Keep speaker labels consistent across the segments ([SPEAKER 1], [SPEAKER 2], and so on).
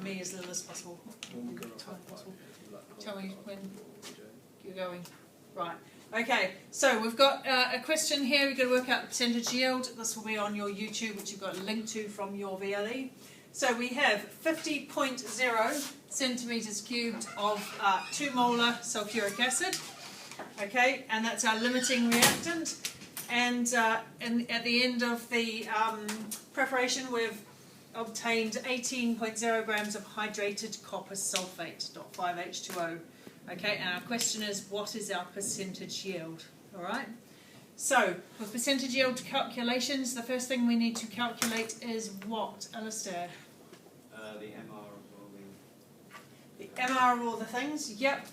[SPEAKER 1] me as little as possible. Tell me when you're going. Right. Okay, so we've got a question here. We've got to work out the percentage yield. This will be on your YouTube, which you've got a link to from your VLE. So we have 50.0 centimetres cubed of 2 molar sulfuric acid. Okay, and that's our limiting reactant. And at the end of the preparation, we've obtained 18.0 grams of hydrated copper sulfate, .5H2O. Okay, and our question is, what is our percentage yield? All right. So, with percentage yield calculations, the first thing we need to calculate is what, Alistair?
[SPEAKER 2] The MR of all
[SPEAKER 1] the MR of all the things. Yep.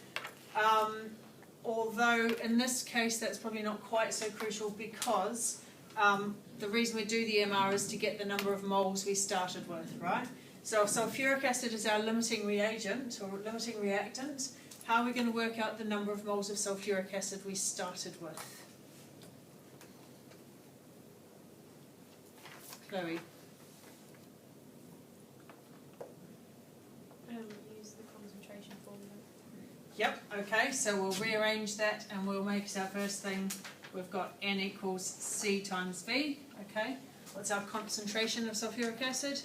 [SPEAKER 1] Although in this case, that's probably not quite so crucial because the reason we do the MR is to get the number of moles we started with, right? So sulfuric acid is our limiting reagent or limiting reactant. How are we going to work out the number of moles of sulfuric acid we started with? Chloe?
[SPEAKER 3] Use the concentration formula.
[SPEAKER 1] Yep, okay, so we'll rearrange that and we'll make it our first thing. We've got N equals C times V, okay? What's our concentration of sulfuric acid?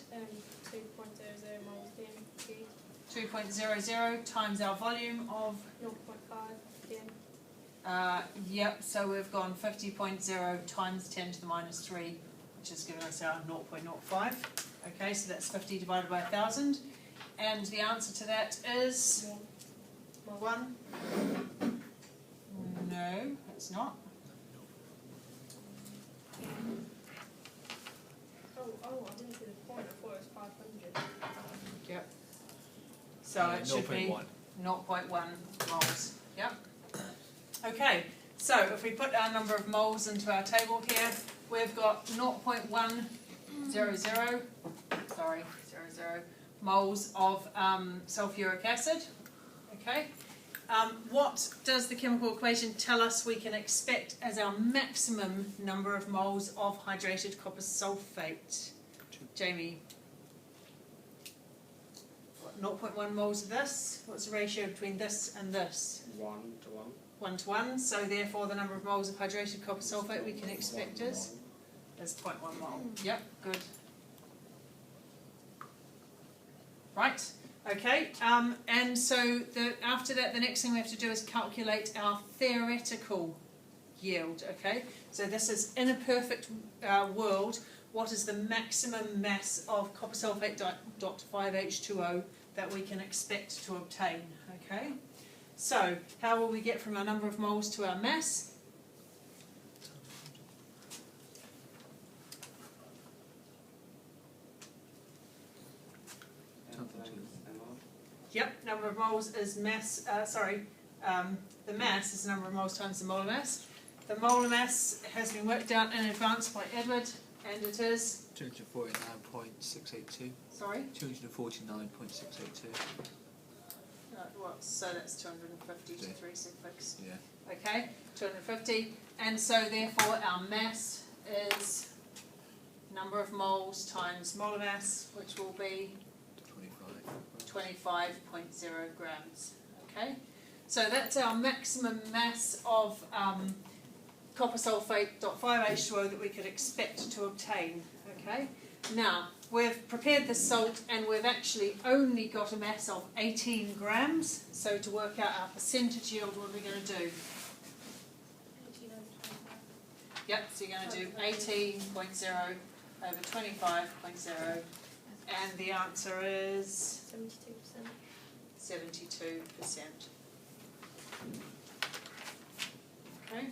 [SPEAKER 3] 2.00 moles PM.
[SPEAKER 1] 2.00 times our volume of
[SPEAKER 3] 0.5 PM.
[SPEAKER 1] yep, so we've gone 50.0 times 10 to the minus 3, which has given us our 0.05. Okay, so that's 50 divided by 1,000. And the answer to that is 1. No, it's not.
[SPEAKER 3] Oh, I didn't see the point. I thought it was 500.
[SPEAKER 1] Yep. So it should be 0.1 moles. Yep. Okay, so if we put our number of moles into our table here, we've got 0.100 moles of sulfuric acid. Okay. What does the chemical equation tell us we can expect as our maximum number of moles of hydrated copper sulfate? Jamie? 0.1 moles of this. What's the ratio between this and this?
[SPEAKER 2] 1 to 1.
[SPEAKER 1] 1 to 1. So therefore the number of moles of hydrated copper sulfate we can expect is 0.1 mole. Yep, good. Right. Okay. And so after that, the next thing we have to do is calculate our theoretical yield. Okay. So this is in a perfect world. What is the maximum mass of copper sulfate .5H2O that we can expect to obtain? Okay. So how will we get from our number of moles to our mass? Yep, number of moles is mass. The mass is the number of moles times the molar mass. The molar mass has been worked out in advance by Edward. And it is
[SPEAKER 4] 249.682.
[SPEAKER 1] Sorry?
[SPEAKER 4] 249.682.
[SPEAKER 1] So that's 250 to 366.
[SPEAKER 4] Yeah.
[SPEAKER 1] Okay, 250. And so therefore our mass is number of moles times molar mass, which will be 25.0 grams. Okay, so that's our maximum mass of copper sulfate .5H2O that we could expect to obtain. Okay, now we've prepared the salt and we've actually only got a mass of 18 grams. So to work out our percentage yield, what are we going to do?
[SPEAKER 3] 18 over 25.
[SPEAKER 1] Yep, so you're going to do 18.0 over 25.0, and the answer is
[SPEAKER 3] 72%.
[SPEAKER 1] 72%. Okay.